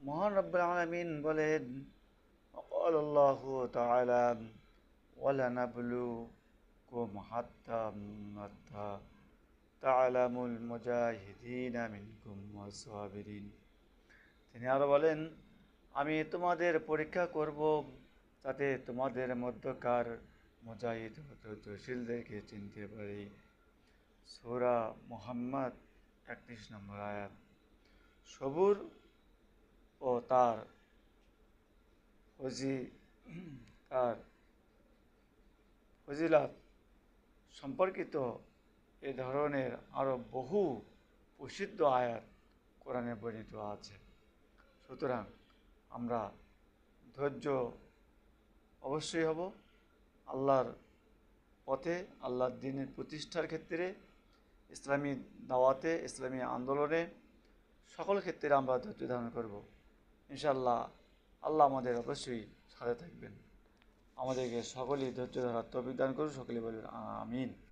মহান রব্বুল আলামিন বলেন, وقال الله تعالى ولنبلوكم حتى تعلم المجاهدين منكم والصابرين। তিনি আরো বলেন, আমি তোমাদের পরীক্ষা করব যাতে তোমাদের মধ্যকার মুজাহিদ ও ধৈর্যশীলদেরকে চিনতে পারি। সূরা মুহাম্মদ 31 নম্বর আয়াত। সবুর ও ফজি তার ফজিলত সম্পর্কিত এ ধরনের আরও বহু প্রসিদ্ধ আয়াত কোরআনে বর্ণিত আছে। সুতরাং আমরা ধৈর্য অবশ্যই হব আল্লাহর পথে, আল্লাহর দ্বীনের প্রতিষ্ঠার ক্ষেত্রে, ইসলামী দাওয়াতে, ইসলামী আন্দোলনে, সকল ক্ষেত্রে আমরা ধৈর্য ধারণ করব। ইনশাআল্লাহ আল্লাহ আমাদের অবশ্যই সাথে থাকবেন। আমাদেরকে সকলেই ধৈর্য ধরার তৌফিক দান করুন। সকলে বলবেন আমিন।